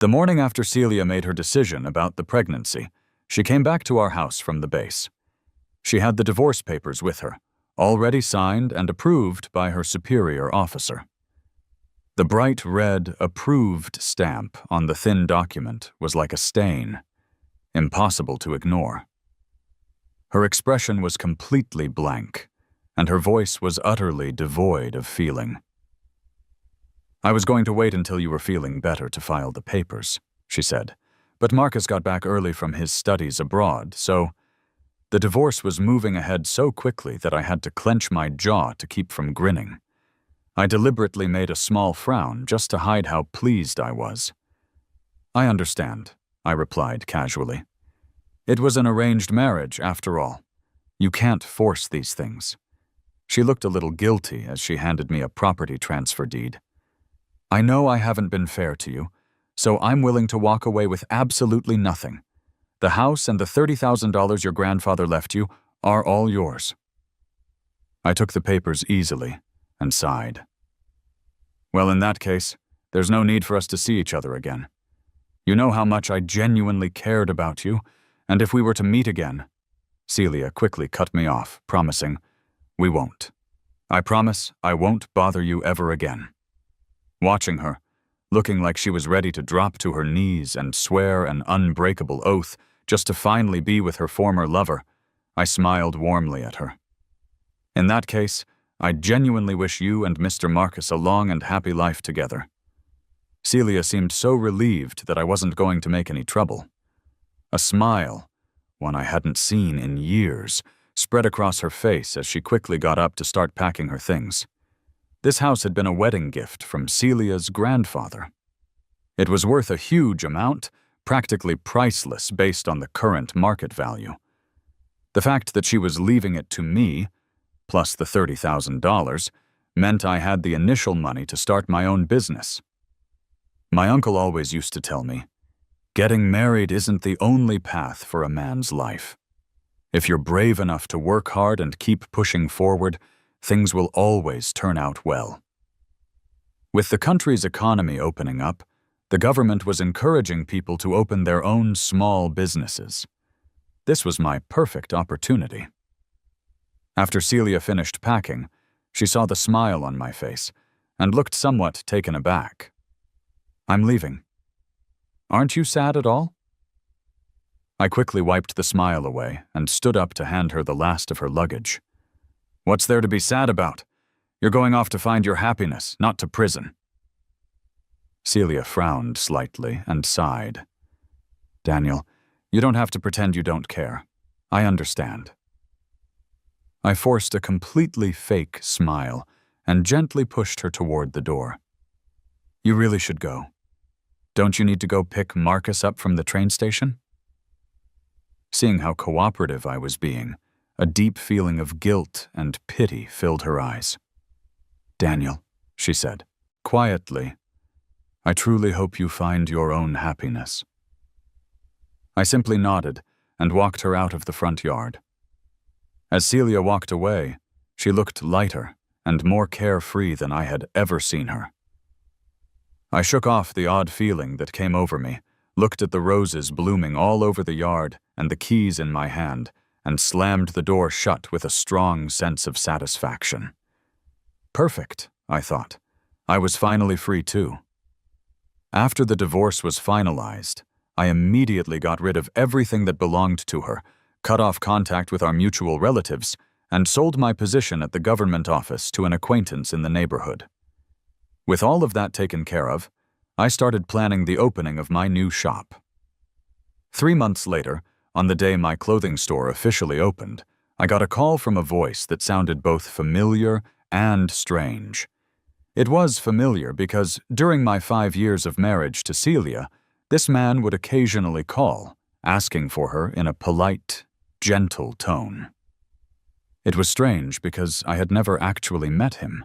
The morning after Celia made her decision about the pregnancy, she came back to our house from the base. She had the divorce papers with her, already signed and approved by her superior officer. The bright red approved stamp on the thin document was like a stain, impossible to ignore. Her expression was completely blank, and her voice was utterly devoid of feeling. "I was going to wait until you were feeling better to file the papers," she said, "but Marcus got back early from his studies abroad, so—" The divorce was moving ahead so quickly that I had to clench my jaw to keep from grinning. I deliberately made a small frown just to hide how pleased I was. "I understand," I replied casually. "It was an arranged marriage, after all. You can't force these things." She looked a little guilty as she handed me a property transfer deed. "I know I haven't been fair to you, so I'm willing to walk away with absolutely nothing. The house and the $30,000 your grandfather left you are all yours." I took the papers easily and sighed. "Well, in that case, there's no need for us to see each other again. You know how much I genuinely cared about you, and if we were to meet again—" Celia quickly cut me off, promising, "We won't. I promise I won't bother you ever again." Watching her, looking like she was ready to drop to her knees and swear an unbreakable oath just to finally be with her former lover, I smiled warmly at her. "In that case, I genuinely wish you and Mr. Marcus a long and happy life together." Celia seemed so relieved that I wasn't going to make any trouble. A smile, one I hadn't seen in years, spread across her face as she quickly got up to start packing her things. This house had been a wedding gift from Celia's grandfather. It was worth a huge amount, practically priceless based on the current market value. The fact that she was leaving it to me, plus the $30,000, meant I had the initial money to start my own business. My uncle always used to tell me, "Getting married isn't the only path for a man's life. If you're brave enough to work hard and keep pushing forward, things will always turn out well." With the country's economy opening up, the government was encouraging people to open their own small businesses. This was my perfect opportunity. After Celia finished packing, she saw the smile on my face and looked somewhat taken aback. "I'm leaving. Aren't you sad at all?" I quickly wiped the smile away and stood up to hand her the last of her luggage. "What's there to be sad about? You're going off to find your happiness, not to prison." Celia frowned slightly and sighed. "Daniel, you don't have to pretend you don't care. I understand." I forced a completely fake smile and gently pushed her toward the door. "You really should go. Don't you need to go pick Marcus up from the train station?" Seeing how cooperative I was being, a deep feeling of guilt and pity filled her eyes. "Daniel," she said, quietly, "I truly hope you find your own happiness." I simply nodded and walked her out of the front yard. As Celia walked away, she looked lighter and more carefree than I had ever seen her. I shook off the odd feeling that came over me, looked at the roses blooming all over the yard and the keys in my hand, and slammed the door shut with a strong sense of satisfaction. Perfect, I thought. I was finally free too. After the divorce was finalized, I immediately got rid of everything that belonged to her, cut off contact with our mutual relatives, and sold my position at the government office to an acquaintance in the neighborhood. With all of that taken care of, I started planning the opening of my new shop. 3 months later, on the day my clothing store officially opened, I got a call from a voice that sounded both familiar and strange. It was familiar because during my 5 years of marriage to Celia, this man would occasionally call, asking for her in a polite, gentle tone. It was strange because I had never actually met him.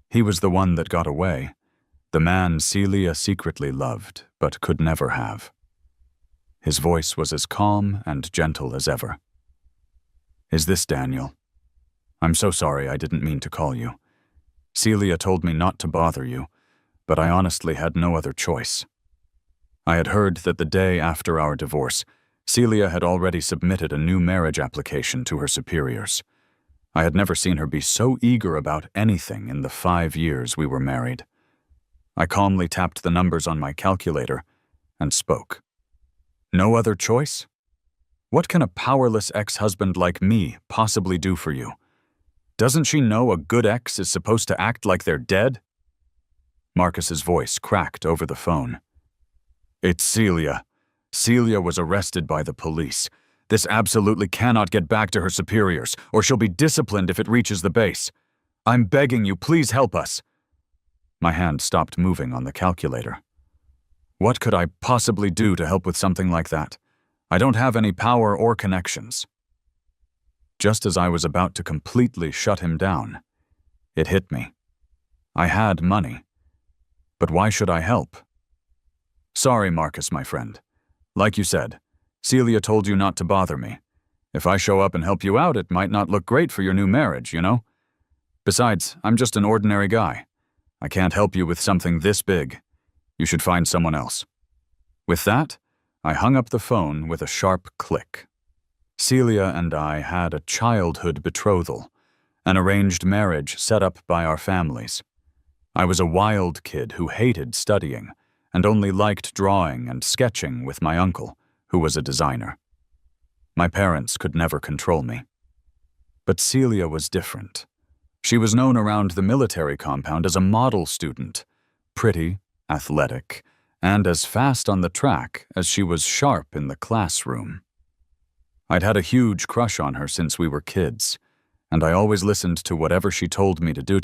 He was the one that got away, the man Celia secretly loved but could never have. His voice was as calm and gentle as ever. "Is this Daniel? I'm so sorry, I didn't mean to call you. Celia told me not to bother you, but I honestly had no other choice. I had heard that the day after our divorce, Celia had already submitted a new marriage application to her superiors. I had never seen her be so eager about anything in the 5 years we were married. I calmly tapped the numbers on my calculator and spoke. No other choice? What can a powerless ex-husband like me possibly do for you? Doesn't she know a good ex is supposed to act like they're dead? Marcus's voice cracked over the phone. It's Celia. Celia was arrested by the police. This absolutely cannot get back to her superiors, or she'll be disciplined if it reaches the base. I'm begging you, please help us. My hand stopped moving on the calculator. What could I possibly do to help with something like that? I don't have any power or connections. Just as I was about to completely shut him down, it hit me. I had money. But why should I help? Sorry, Marcus, my friend. Like you said, Celia told you not to bother me. If I show up and help you out, it might not look great for your new marriage, you know? Besides, I'm just an ordinary guy. I can't help you with something this big. You should find someone else. With that, I hung up the phone with a sharp click. Celia and I had a childhood betrothal, an arranged marriage set up by our families. I was a wild kid who hated studying and only liked drawing and sketching with my uncle, who was a designer. My parents could never control me. But Celia was different. She was known around the military compound as a model student, pretty, athletic, and as fast on the track as she was sharp in the classroom. I'd had a huge crush on her since we were kids, and I always listened to whatever she told me to do.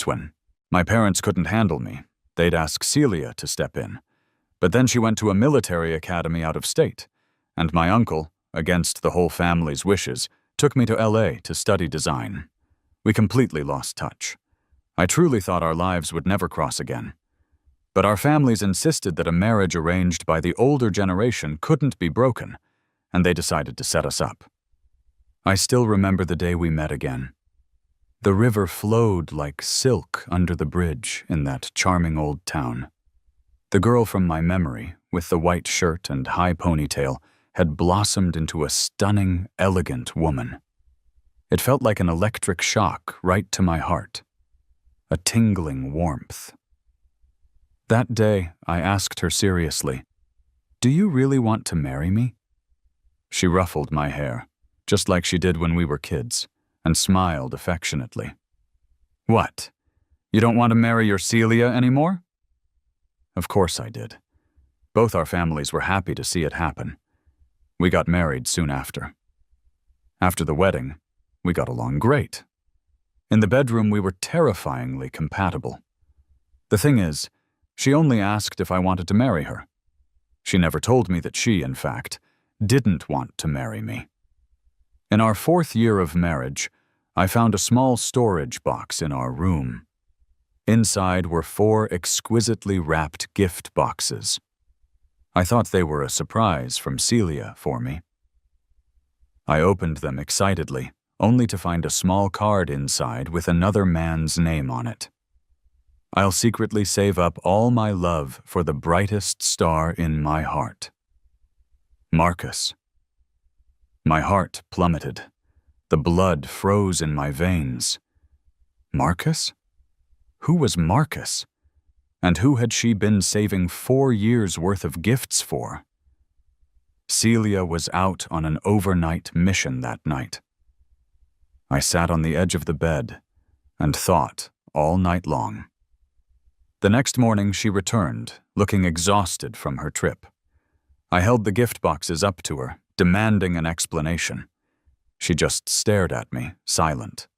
My parents couldn't handle me. They'd ask Celia to step in. But then she went to a military academy out of state, and my uncle, against the whole family's wishes, took me to LA to study design. We completely lost touch. I truly thought our lives would never cross again. But our families insisted that a marriage arranged by the older generation couldn't be broken, and they decided to set us up. I still remember the day we met again. The river flowed like silk under the bridge in that charming old town. The girl from my memory, with the white shirt and high ponytail, had blossomed into a stunning, elegant woman. It felt like an electric shock right to my heart, a tingling warmth. That day, I asked her seriously, "Do you really want to marry me?" She ruffled my hair, just like she did when we were kids, and smiled affectionately. "What? You don't want to marry your Celia anymore?" Of course I did. Both our families were happy to see it happen. We got married soon after. After the wedding, we got along great. In the bedroom, we were terrifyingly compatible. The thing is, she only asked if I wanted to marry her. She never told me that she, in fact, didn't want to marry me. In our 4th year of marriage, I found a small storage box in our room. Inside were 4 exquisitely wrapped gift boxes. I thought they were a surprise from Celia for me. I opened them excitedly, only to find a small card inside with another man's name on it. "I'll secretly save up all my love for the brightest star in my heart. Marcus." My heart plummeted. The blood froze in my veins. Marcus? Who was Marcus? And who had she been saving 4 years' worth of gifts for? Celia was out on an overnight mission that night. I sat on the edge of the bed and thought all night long. The next morning she returned, looking exhausted from her trip. I held the gift boxes up to her, demanding an explanation. She just stared at me, silent.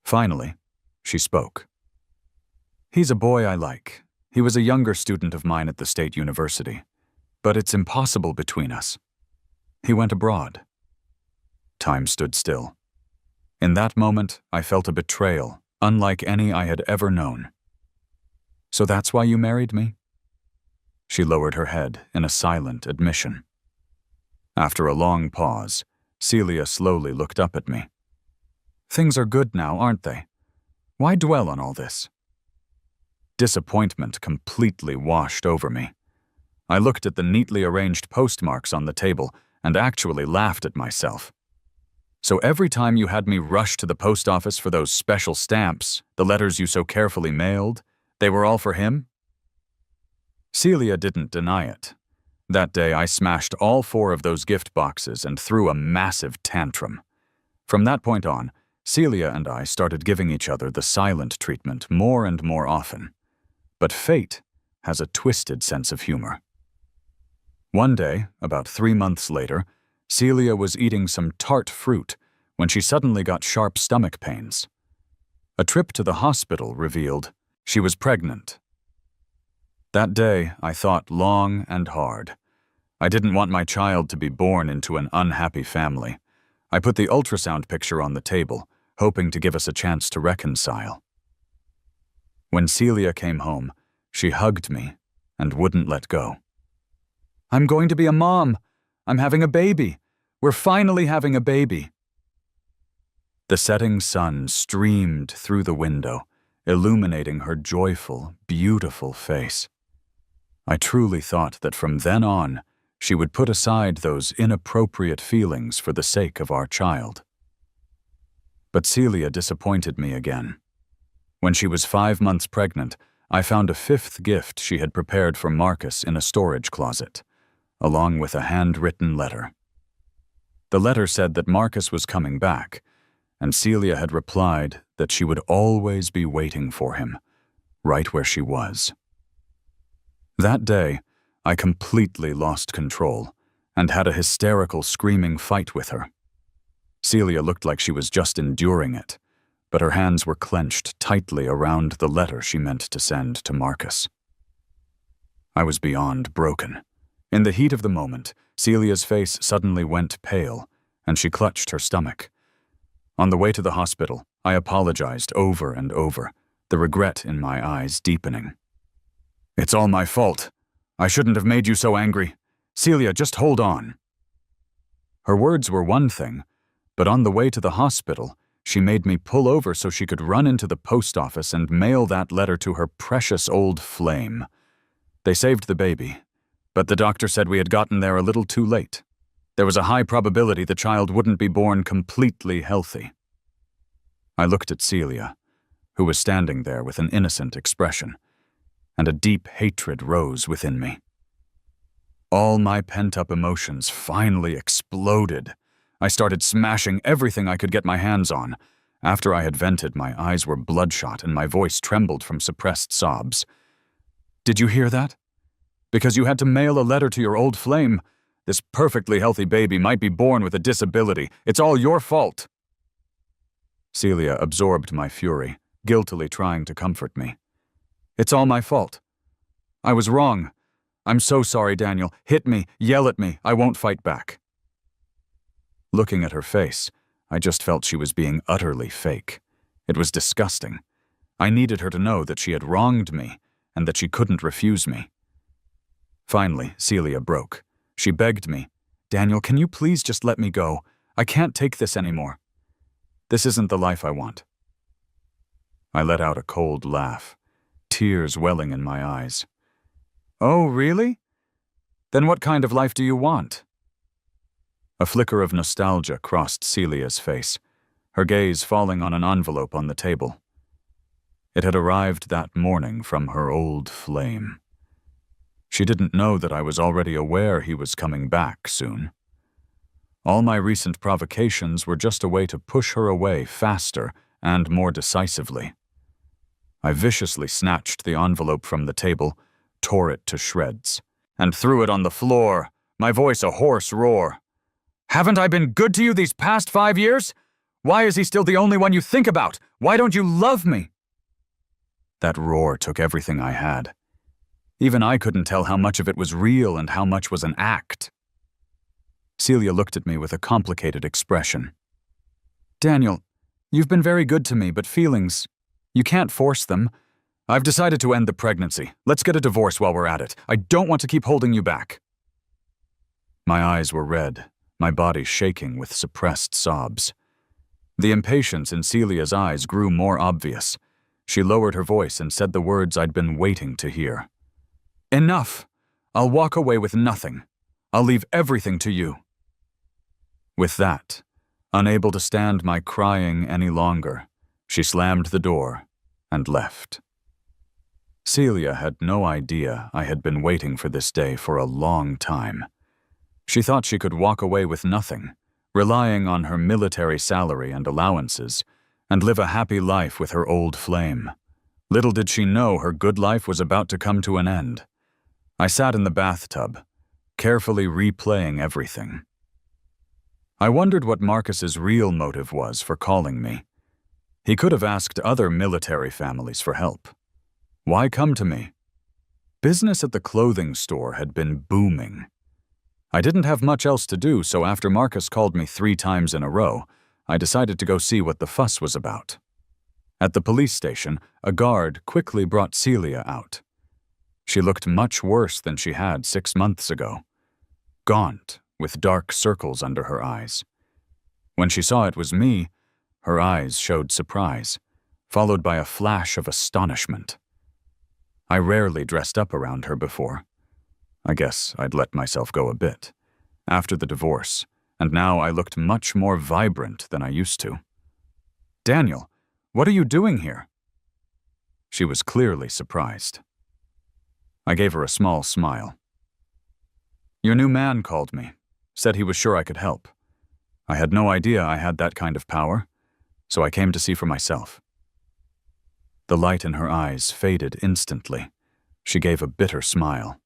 Finally, she spoke. "He's a boy I like. He was a younger student of mine at the state university. But it's impossible between us. He went abroad." Time stood still. In that moment, I felt a betrayal, unlike any I had ever known. "So that's why you married me?" She lowered her head in a silent admission. After a long pause, Celia slowly looked up at me. "Things are good now, aren't they? Why dwell on all this?" Disappointment completely washed over me. I looked at the neatly arranged postmarks on the table and actually laughed at myself. So every time you had me rush to the post office for those special stamps, the letters you so carefully mailed, they were all for him? Celia didn't deny it. That day I smashed all 4 of those gift boxes and threw a massive tantrum. From that point on, Celia and I started giving each other the silent treatment more and more often. But fate has a twisted sense of humor. One day, about 3 months later, Celia was eating some tart fruit when she suddenly got sharp stomach pains. A trip to the hospital revealed she was pregnant. That day, I thought long and hard. I didn't want my child to be born into an unhappy family. I put the ultrasound picture on the table, hoping to give us a chance to reconcile. When Celia came home, she hugged me and wouldn't let go. "I'm going to be a mom. I'm having a baby. We're finally having a baby." The setting sun streamed through the window, illuminating her joyful, beautiful face. I truly thought that from then on, she would put aside those inappropriate feelings for the sake of our child. But Celia disappointed me again. When she was 5 months pregnant, I found a 5th gift she had prepared for Marcus in a storage closet, along with a handwritten letter. The letter said that Marcus was coming back, and Celia had replied that she would always be waiting for him, right where she was. That day, I completely lost control and had a hysterical screaming fight with her. Celia looked like she was just enduring it, but her hands were clenched tightly around the letter she meant to send to Marcus. I was beyond broken. In the heat of the moment, Celia's face suddenly went pale, and she clutched her stomach. On the way to the hospital, I apologized over and over, the regret in my eyes deepening. "It's all my fault. I shouldn't have made you so angry. Celia, just hold on." Her words were one thing, but on the way to the hospital, she made me pull over so she could run into the post office and mail that letter to her precious old flame. They saved the baby, but the doctor said we had gotten there a little too late. There was a high probability the child wouldn't be born completely healthy. I looked at Celia, who was standing there with an innocent expression, and a deep hatred rose within me. All my pent-up emotions finally exploded. I started smashing everything I could get my hands on. After I had vented, my eyes were bloodshot and my voice trembled from suppressed sobs. "Did you hear that? Because you had to mail a letter to your old flame. This perfectly healthy baby might be born with a disability. It's all your fault." Celia absorbed my fury, guiltily trying to comfort me. "It's all my fault. I was wrong. I'm so sorry, Daniel. Hit me, yell at me. I won't fight back." Looking at her face, I just felt she was being utterly fake. It was disgusting. I needed her to know that she had wronged me and that she couldn't refuse me. Finally, Celia broke. She begged me, "Daniel, can you please just let me go? I can't take this anymore. This isn't the life I want." I let out a cold laugh, tears welling in my eyes. "Oh, really? Then what kind of life do you want?" A flicker of nostalgia crossed Celia's face, her gaze falling on an envelope on the table. It had arrived that morning from her old flame. She didn't know that I was already aware he was coming back soon. All my recent provocations were just a way to push her away faster and more decisively. I viciously snatched the envelope from the table, tore it to shreds, and threw it on the floor, my voice a hoarse roar. "Haven't I been good to you these past 5 years? Why is he still the only one you think about? Why don't you love me?" That roar took everything I had. Even I couldn't tell how much of it was real and how much was an act. Celia looked at me with a complicated expression. "Daniel, you've been very good to me, but feelings, you can't force them. I've decided to end the pregnancy. Let's get a divorce while we're at it. I don't want to keep holding you back." My eyes were red, my body shaking with suppressed sobs. The impatience in Celia's eyes grew more obvious. She lowered her voice and said the words I'd been waiting to hear. "Enough! I'll walk away with nothing. I'll leave everything to you." With that, unable to stand my crying any longer, she slammed the door and left. Celia had no idea I had been waiting for this day for a long time. She thought she could walk away with nothing, relying on her military salary and allowances, and live a happy life with her old flame. Little did she know her good life was about to come to an end. I sat in the bathtub, carefully replaying everything. I wondered what Marcus's real motive was for calling me. He could have asked other military families for help. Why come to me? Business at the clothing store had been booming. I didn't have much else to do, so after Marcus called me 3 times in a row, I decided to go see what the fuss was about. At the police station, a guard quickly brought Celia out. She looked much worse than she had 6 months ago. Gaunt, with dark circles under her eyes. When she saw it was me, her eyes showed surprise, followed by a flash of astonishment. I rarely dressed up around her before. I guess I'd let myself go a bit, after the divorce, and now I looked much more vibrant than I used to. "Daniel, what are you doing here?" She was clearly surprised. I gave her a small smile. "Your new man called me, said he was sure I could help. I had no idea I had that kind of power, so I came to see for myself." The light in her eyes faded instantly. She gave a bitter smile.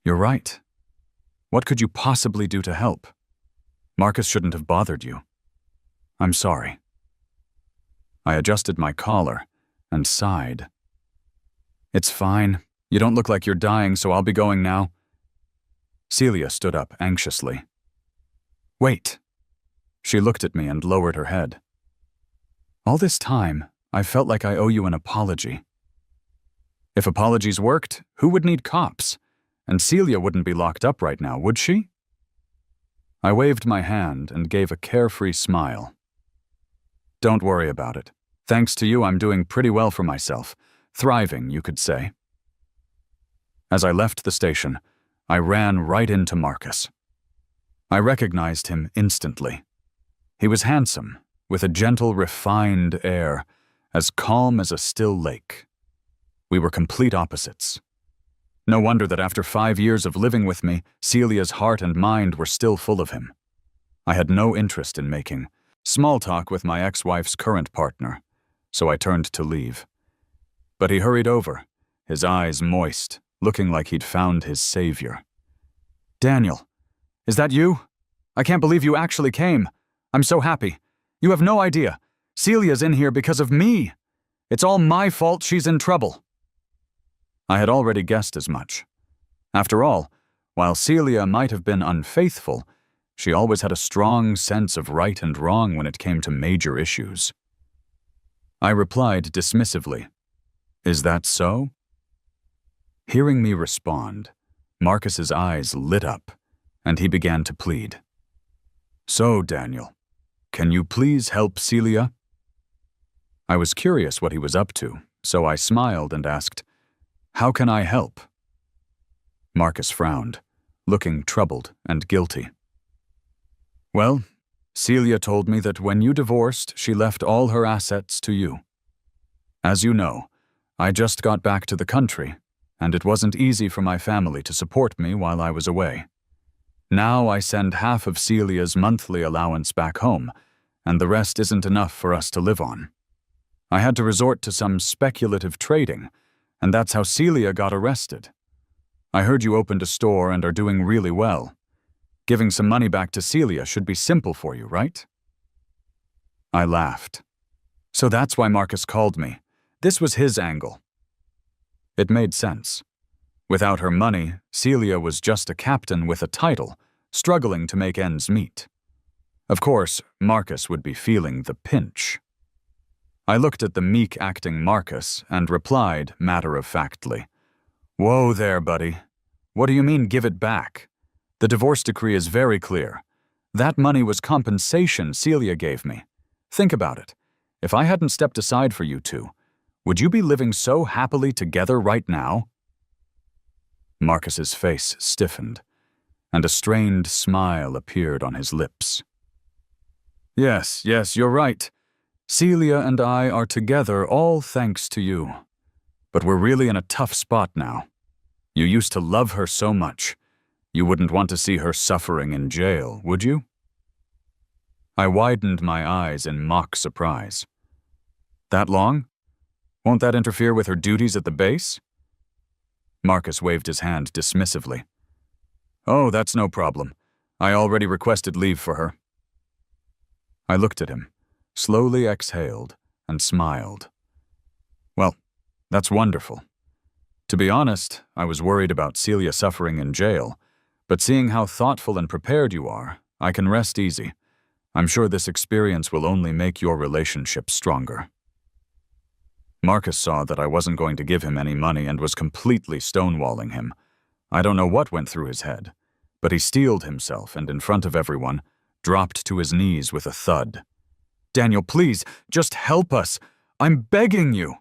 "You're right. What could you possibly do to help? Marcus shouldn't have bothered you. I'm sorry." I adjusted my collar and sighed. "It's fine. You don't look like you're dying, so I'll be going now." Celia stood up anxiously. "Wait." She looked at me and lowered her head. "All this time, I felt like I owe you an apology." If apologies worked, who would need cops? And Celia wouldn't be locked up right now, would she? I waved my hand and gave a carefree smile. "Don't worry about it. Thanks to you, I'm doing pretty well for myself. Thriving, you could say." As I left the station, I ran right into Marcus. I recognized him instantly. He was handsome, with a gentle, refined air, as calm as a still lake. We were complete opposites. No wonder that after 5 years of living with me, Celia's heart and mind were still full of him. I had no interest in making small talk with my ex-wife's current partner, so I turned to leave. But he hurried over, his eyes moist, looking like he'd found his savior. "Daniel, is that you? I can't believe you actually came. I'm so happy. You have no idea. Celia's in here because of me. It's all my fault she's in trouble." I had already guessed as much. After all, while Celia might have been unfaithful, she always had a strong sense of right and wrong when it came to major issues. I replied dismissively, "Is that so?" Hearing me respond, Marcus's eyes lit up, and he began to plead. "So, Daniel, can you please help Celia?" I was curious what he was up to, so I smiled and asked, "How can I help?" Marcus frowned, looking troubled and guilty. "Well, Celia told me that when you divorced, she left all her assets to you. As you know, I just got back to the country, and it wasn't easy for my family to support me while I was away. Now I send half of Celia's monthly allowance back home, and the rest isn't enough for us to live on. I had to resort to some speculative trading, and that's how Celia got arrested. I heard you opened a store and are doing really well. Giving some money back to Celia should be simple for you, right?" I laughed. So that's why Marcus called me. This was his angle. It made sense. Without her money, Celia was just a captain with a title, struggling to make ends meet. Of course, Marcus would be feeling the pinch. I looked at the meek-acting Marcus and replied matter-of-factly, "Whoa there, buddy. What do you mean, give it back? The divorce decree is very clear. That money was compensation Celia gave me. Think about it. If I hadn't stepped aside for you two, would you be living so happily together right now?" Marcus's face stiffened, and a strained smile appeared on his lips. Yes, you're right. Celia and I are together all thanks to you. But we're really in a tough spot now. You used to love her so much. You wouldn't want to see her suffering in jail, would you? I widened my eyes in mock surprise. That long? Won't that interfere with her duties at the base? Marcus waved his hand dismissively. Oh, that's no problem. I already requested leave for her. I looked at him, slowly exhaled, and smiled. Well, that's wonderful. To be honest, I was worried about Celia suffering in jail, but seeing how thoughtful and prepared you are, I can rest easy. I'm sure this experience will only make your relationship stronger. Marcus saw that I wasn't going to give him any money and was completely stonewalling him. I don't know what went through his head, but he steeled himself and, in front of everyone, dropped to his knees with a thud. Daniel, please, just help us. I'm begging you.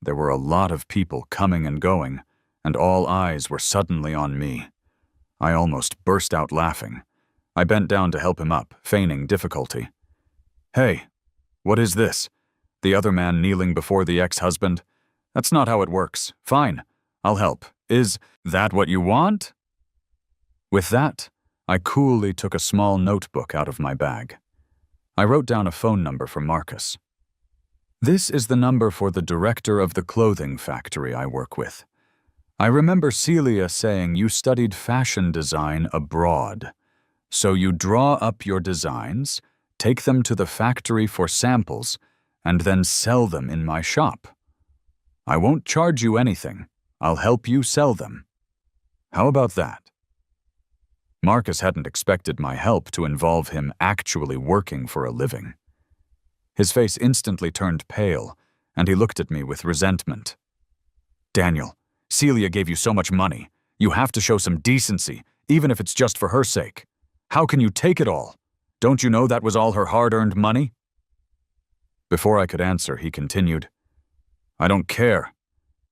There were a lot of people coming and going, and all eyes were suddenly on me. I almost burst out laughing. I bent down to help him up, feigning difficulty. Hey, what is this? The other man kneeling before the ex-husband? That's not how it works. Fine, I'll help. Is that what you want? With that, I coolly took a small notebook out of my bag. I wrote down a phone number for Marcus. This is the number for the director of the clothing factory I work with. I remember Celia saying you studied fashion design abroad. So you draw up your designs, take them to the factory for samples, and then sell them in my shop. I won't charge you anything. I'll help you sell them. How about that? Marcus hadn't expected my help to involve him actually working for a living. His face instantly turned pale, and he looked at me with resentment. Daniel, Celia gave you so much money. You have to show some decency, even if it's just for her sake. How can you take it all? Don't you know that was all her hard-earned money? Before I could answer, he continued, I don't care.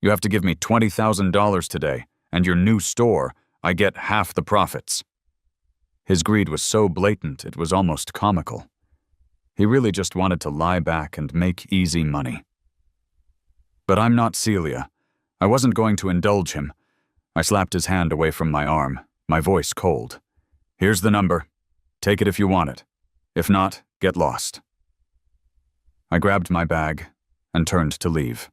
You have to give me $20,000 today, and your new store, I get half the profits. His greed was so blatant it was almost comical. He really just wanted to lie back and make easy money. But I'm not Celia. I wasn't going to indulge him. I slapped his hand away from my arm, my voice cold. Here's the number. Take it if you want it. If not, get lost. I grabbed my bag and turned to leave.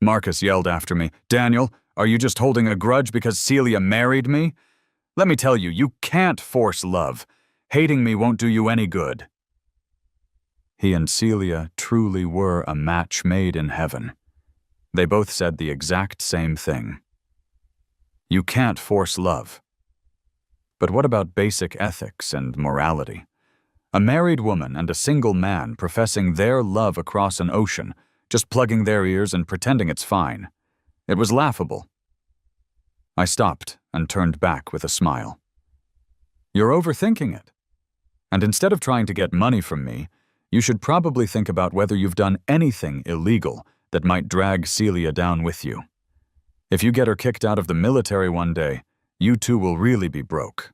Marcus yelled after me, Daniel, are you just holding a grudge because Celia married me? Let me tell you, you can't force love. Hating me won't do you any good. He and Celia truly were a match made in heaven. They both said the exact same thing. You can't force love. But what about basic ethics and morality? A married woman and a single man professing their love across an ocean, just plugging their ears and pretending it's fine. It was laughable. I stopped and turned back with a smile. You're overthinking it. And instead of trying to get money from me, you should probably think about whether you've done anything illegal that might drag Celia down with you. If you get her kicked out of the military one day, you two will really be broke.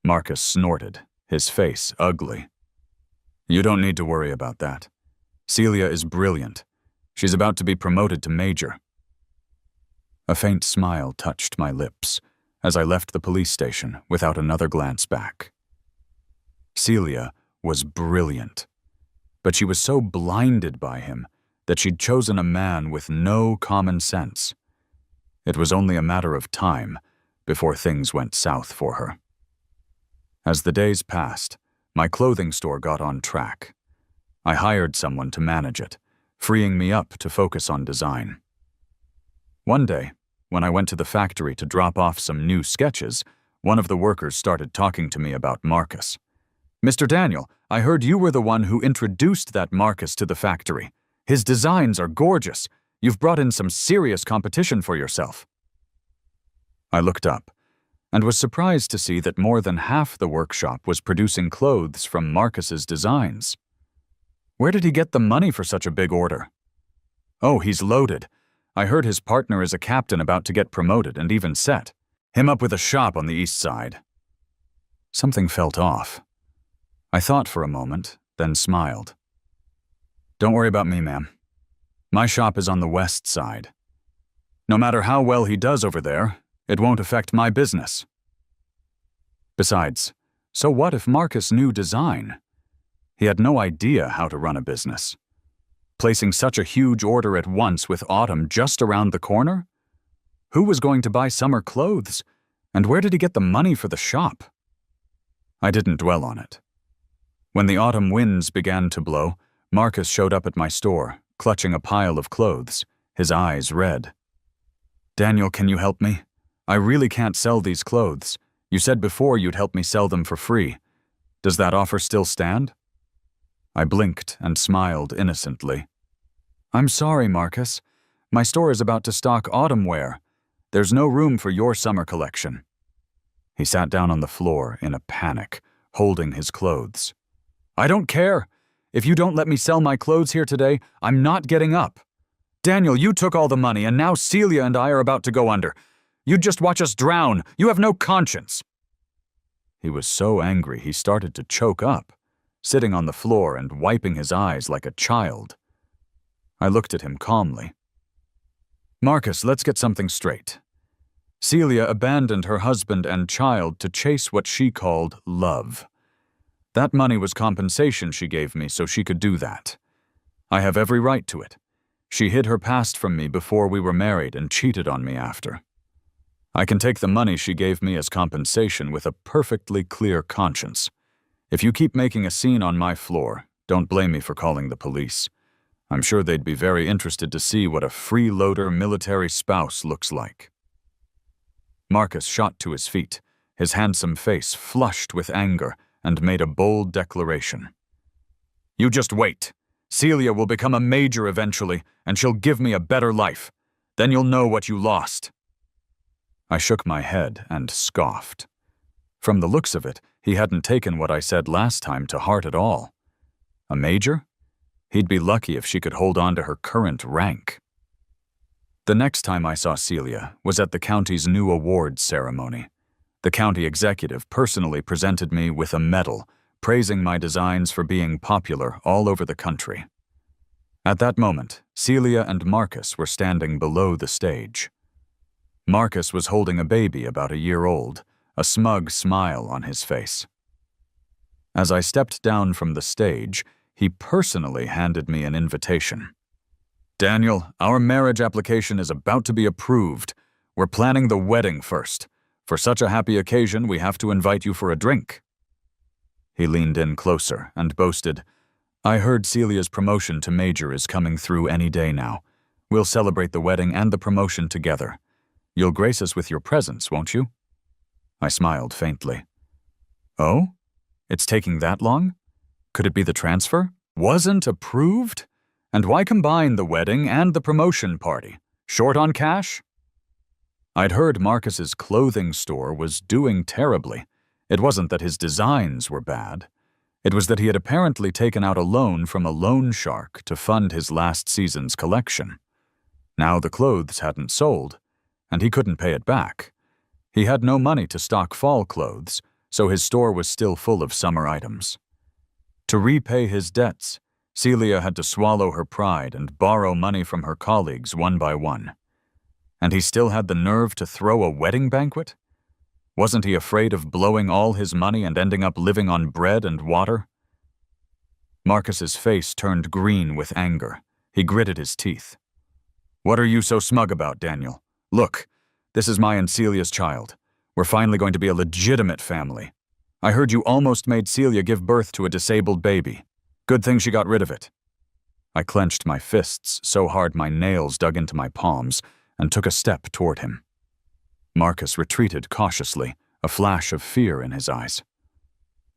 Marcus snorted, his face ugly. You don't need to worry about that. Celia is brilliant. She's about to be promoted to major. A faint smile touched my lips as I left the police station without another glance back. Celia was brilliant, but she was so blinded by him that she'd chosen a man with no common sense. It was only a matter of time before things went south for her. As the days passed, my clothing store got on track. I hired someone to manage it, freeing me up to focus on design. One day, when I went to the factory to drop off some new sketches, one of the workers started talking to me about Marcus. Mr. Daniel, I heard you were the one who introduced that Marcus to the factory. His designs are gorgeous. You've brought in some serious competition for yourself. I looked up and was surprised to see that more than half the workshop was producing clothes from Marcus's designs. Where did he get the money for such a big order? Oh, he's loaded. I heard his partner is a captain about to get promoted and even set him up with a shop on the east side. Something felt off. I thought for a moment, then smiled. Don't worry about me, ma'am. My shop is on the west side. No matter how well he does over there, it won't affect my business. Besides, so what if Marcus knew design? He had no idea how to run a business. Placing such a huge order at once with autumn just around the corner? Who was going to buy summer clothes? And where did he get the money for the shop? I didn't dwell on it. When the autumn winds began to blow, Marcus showed up at my store, clutching a pile of clothes, his eyes red. Daniel, can you help me? I really can't sell these clothes. You said before you'd help me sell them for free. Does that offer still stand? I blinked and smiled innocently. I'm sorry, Marcus. My store is about to stock autumn wear. There's no room for your summer collection. He sat down on the floor in a panic, holding his clothes. I don't care. If you don't let me sell my clothes here today, I'm not getting up. Daniel, you took all the money, and now Celia and I are about to go under. You'd just watch us drown. You have no conscience. He was so angry he started to choke up, sitting on the floor and wiping his eyes like a child. I looked at him calmly. Marcus, let's get something straight. Celia abandoned her husband and child to chase what she called love. That money was compensation she gave me so she could do that. I have every right to it. She hid her past from me before we were married and cheated on me after. I can take the money she gave me as compensation with a perfectly clear conscience. If you keep making a scene on my floor, don't blame me for calling the police. I'm sure they'd be very interested to see what a freeloader military spouse looks like. Marcus shot to his feet, his handsome face flushed with anger, and made a bold declaration. You just wait. Celia will become a major eventually, and she'll give me a better life. Then you'll know what you lost. I shook my head and scoffed. From the looks of it, he hadn't taken what I said last time to heart at all. A major? He'd be lucky if she could hold on to her current rank. The next time I saw Celia was at the county's new awards ceremony. The county executive personally presented me with a medal, praising my designs for being popular all over the country. At that moment, Celia and Marcus were standing below the stage. Marcus was holding a baby about a year old, a smug smile on his face. As I stepped down from the stage, he personally handed me an invitation. Daniel, our marriage application is about to be approved. We're planning the wedding first. For such a happy occasion, we have to invite you for a drink. He leaned in closer and boasted, I heard Celia's promotion to major is coming through any day now. We'll celebrate the wedding and the promotion together. You'll grace us with your presence, won't you? I smiled faintly. Oh? It's taking that long? Could it be the transfer? Wasn't approved? And why combine the wedding and the promotion party? Short on cash? I'd heard Marcus's clothing store was doing terribly. It wasn't that his designs were bad. It was that he had apparently taken out a loan from a loan shark to fund his last season's collection. Now the clothes hadn't sold, and he couldn't pay it back. He had no money to stock fall clothes, so his store was still full of summer items. To repay his debts, Celia had to swallow her pride and borrow money from her colleagues one by one. And he still had the nerve to throw a wedding banquet? Wasn't he afraid of blowing all his money and ending up living on bread and water? Marcus's face turned green with anger. He gritted his teeth. What are you so smug about, Daniel? Look, this is my and Celia's child. We're finally going to be a legitimate family. I heard you almost made Celia give birth to a disabled baby. Good thing she got rid of it. I clenched my fists so hard my nails dug into my palms and took a step toward him. Marcus retreated cautiously, a flash of fear in his eyes.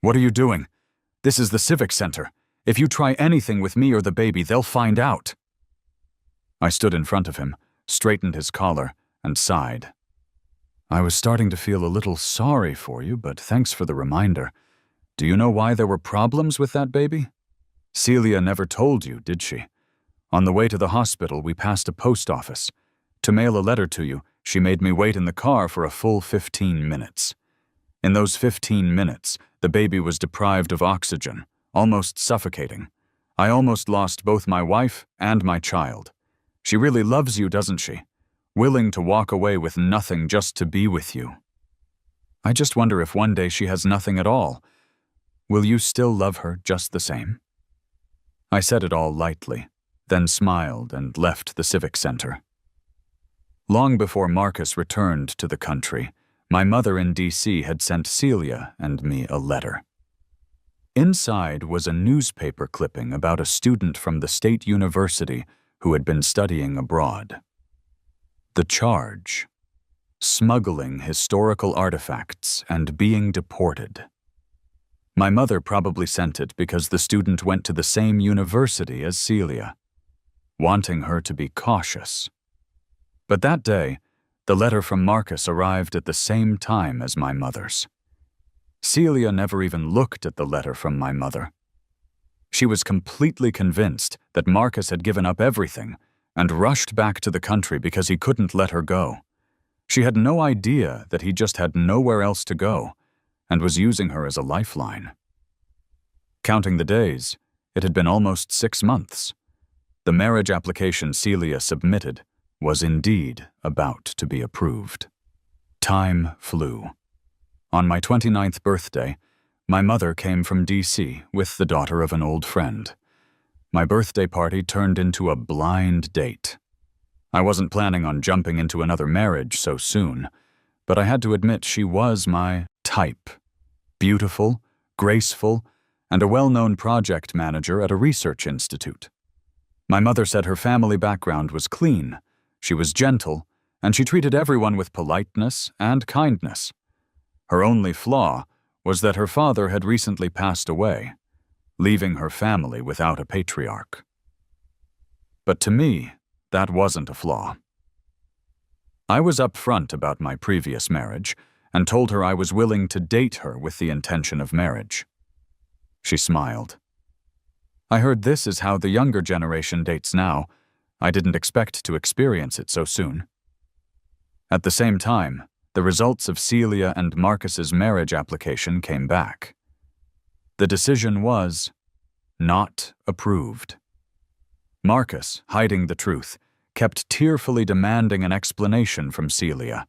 What are you doing? This is the Civic Center. If you try anything with me or the baby, they'll find out. I stood in front of him, straightened his collar, and sighed. I was starting to feel a little sorry for you, but thanks for the reminder. Do you know why there were problems with that baby? Celia never told you, did she? On the way to the hospital, we passed a post office. To mail a letter to you, she made me wait in the car for a full 15 minutes. In those 15 minutes, the baby was deprived of oxygen, almost suffocating. I almost lost both my wife and my child. She really loves you, doesn't she? Willing to walk away with nothing just to be with you. I just wonder if one day she has nothing at all. Will you still love her just the same?" I said it all lightly, then smiled and left the Civic Center. Long before Marcus returned to the country, my mother in D.C. had sent Celia and me a letter. Inside was a newspaper clipping about a student from the state university who had been studying abroad. The charge: smuggling historical artifacts and being deported. My mother probably sent it because the student went to the same university as Celia, wanting her to be cautious. But that day, the letter from Marcus arrived at the same time as my mother's. Celia never even looked at the letter from my mother. She was completely convinced that Marcus had given up everything and rushed back to the country because he couldn't let her go. She had no idea that he just had nowhere else to go and was using her as a lifeline. Counting the days, it had been almost 6 months. The marriage application Celia submitted was indeed about to be approved. Time flew. On my 29th birthday, my mother came from D.C. with the daughter of an old friend. My birthday party turned into a blind date. I wasn't planning on jumping into another marriage so soon, but I had to admit she was my type. Beautiful, graceful, and a well-known project manager at a research institute. My mother said her family background was clean, she was gentle, and she treated everyone with politeness and kindness. Her only flaw was that her father had recently passed away, leaving her family without a patriarch. But to me, that wasn't a flaw. I was upfront about my previous marriage and told her I was willing to date her with the intention of marriage. She smiled. I heard this is how the younger generation dates now. I didn't expect to experience it so soon. At the same time, the results of Celia and Marcus's marriage application came back. The decision was not approved. Marcus, hiding the truth, kept tearfully demanding an explanation from Celia.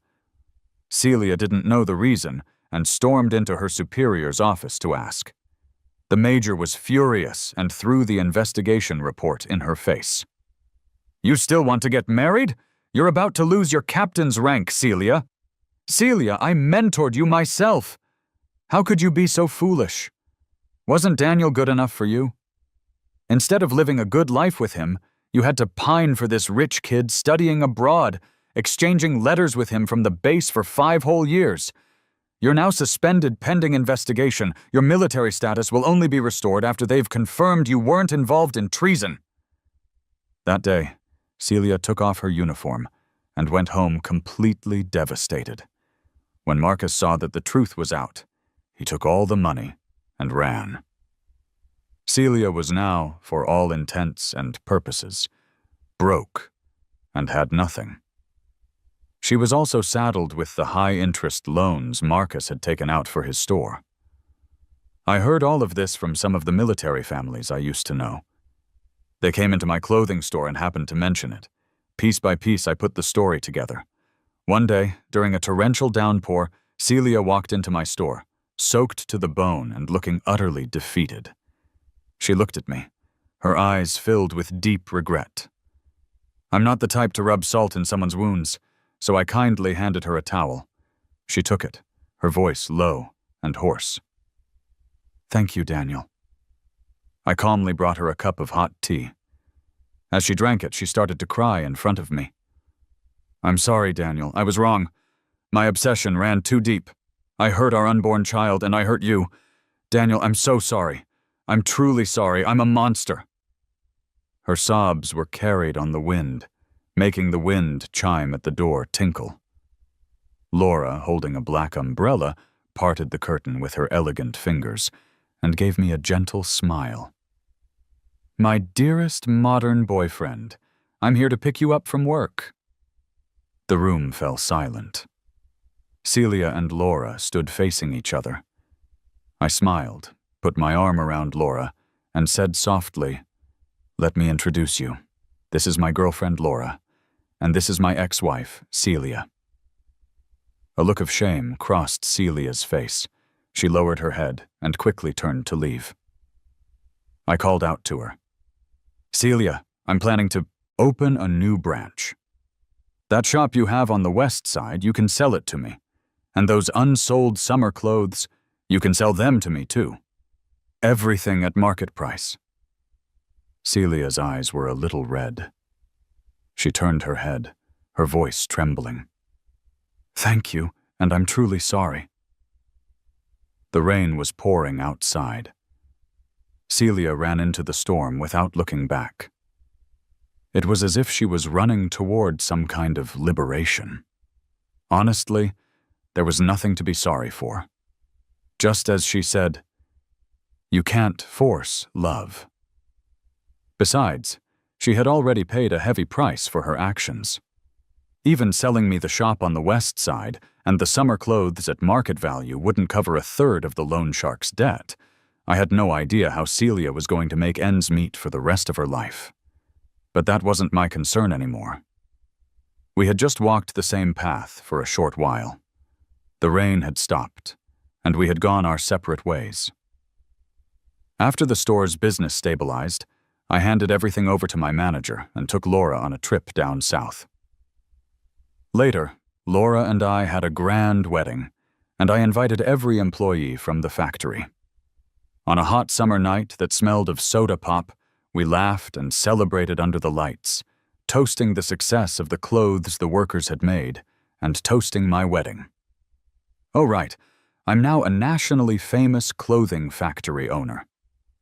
Celia didn't know the reason and stormed into her superior's office to ask. The major was furious and threw the investigation report in her face. "You still want to get married? You're about to lose your captain's rank, Celia. Celia, I mentored you myself. How could you be so foolish? Wasn't Daniel good enough for you? Instead of living a good life with him, you had to pine for this rich kid studying abroad, exchanging letters with him from the base for 5 whole years. You're now suspended pending investigation. Your military status will only be restored after they've confirmed you weren't involved in treason." That day, Celia took off her uniform and went home completely devastated. When Marcus saw that the truth was out, he took all the money and ran. Celia was now, for all intents and purposes, broke and had nothing. She was also saddled with the high-interest loans Marcus had taken out for his store. I heard all of this from some of the military families I used to know. They came into my clothing store and happened to mention it. Piece by piece, I put the story together. One day, during a torrential downpour, Celia walked into my store, soaked to the bone and looking utterly defeated. She looked at me, her eyes filled with deep regret. I'm not the type to rub salt in someone's wounds, so I kindly handed her a towel. She took it, her voice low and hoarse. "Thank you, Daniel." I calmly brought her a cup of hot tea. As she drank it, she started to cry in front of me. "I'm sorry, Daniel. I was wrong. My obsession ran too deep. I hurt our unborn child and I hurt you. Daniel, I'm so sorry. I'm truly sorry. I'm a monster." Her sobs were carried on the wind, making the wind chime at the door tinkle. Laura, holding a black umbrella, parted the curtain with her elegant fingers and gave me a gentle smile. "My dearest modern boyfriend, I'm here to pick you up from work." The room fell silent. Celia and Laura stood facing each other. I smiled, put my arm around Laura, and said softly, "Let me introduce you. This is my girlfriend Laura, and this is my ex-wife, Celia." A look of shame crossed Celia's face. She lowered her head and quickly turned to leave. I called out to her, "Celia, I'm planning to open a new branch. That shop you have on the west side, you can sell it to me. And those unsold summer clothes, you can sell them to me too. Everything at market price." Celia's eyes were a little red. She turned her head, her voice trembling. "Thank you, and I'm truly sorry." The rain was pouring outside. Celia ran into the storm without looking back. It was as if she was running toward some kind of liberation. Honestly, there was nothing to be sorry for. Just as she said, "You can't force love." Besides, she had already paid a heavy price for her actions. Even selling me the shop on the west side and the summer clothes at market value wouldn't cover a third of the loan shark's debt. I had no idea how Celia was going to make ends meet for the rest of her life. But that wasn't my concern anymore. We had just walked the same path for a short while. The rain had stopped, and we had gone our separate ways. After the store's business stabilized, I handed everything over to my manager and took Laura on a trip down south. Later, Laura and I had a grand wedding, and I invited every employee from the factory. On a hot summer night that smelled of soda pop, we laughed and celebrated under the lights, toasting the success of the clothes the workers had made, and toasting my wedding. Oh right, I'm now a nationally famous clothing factory owner.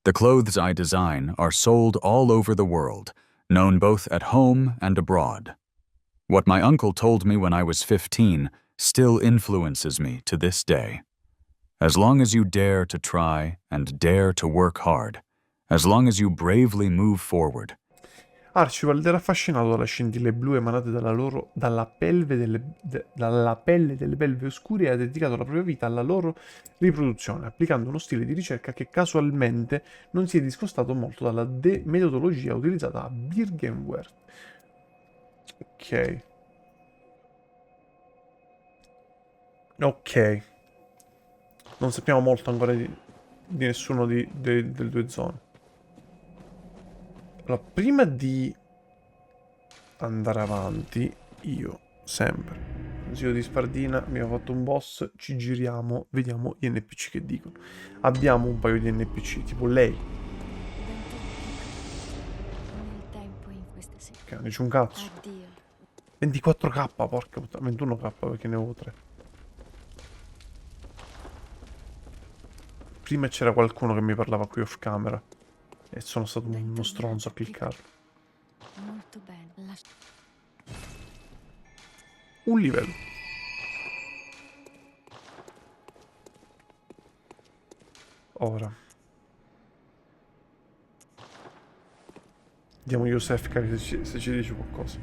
The clothes I design are sold all over the world, known both at home and abroad. What my uncle told me when I was 15 still influences me to this day. As long as you dare to try and dare to work hard, as long as you bravely move forward. Archibald era affascinato dalle scintille blu emanate dalla pelle delle belve oscure e ha dedicato la propria vita alla loro riproduzione, applicando uno stile di ricerca che casualmente non si è discostato molto dalla metodologia utilizzata a Birkenware. Ok. Ok. Non sappiamo molto ancora di nessuno delle due zone. Allora, prima di andare avanti, io sempre, consiglio di Spardina, abbiamo fatto un boss, ci giriamo, vediamo gli NPC che dicono. Abbiamo un paio di NPC, tipo lei. Ok, non dice un cazzo. 24k, porca puttana, 21k perché ne avevo 3. Prima c'era qualcuno che mi parlava qui off camera e sono stato uno stronzo a cliccarlo. Molto bene. Un livello. Ora. Vediamo Yosef se ci dice qualcosa.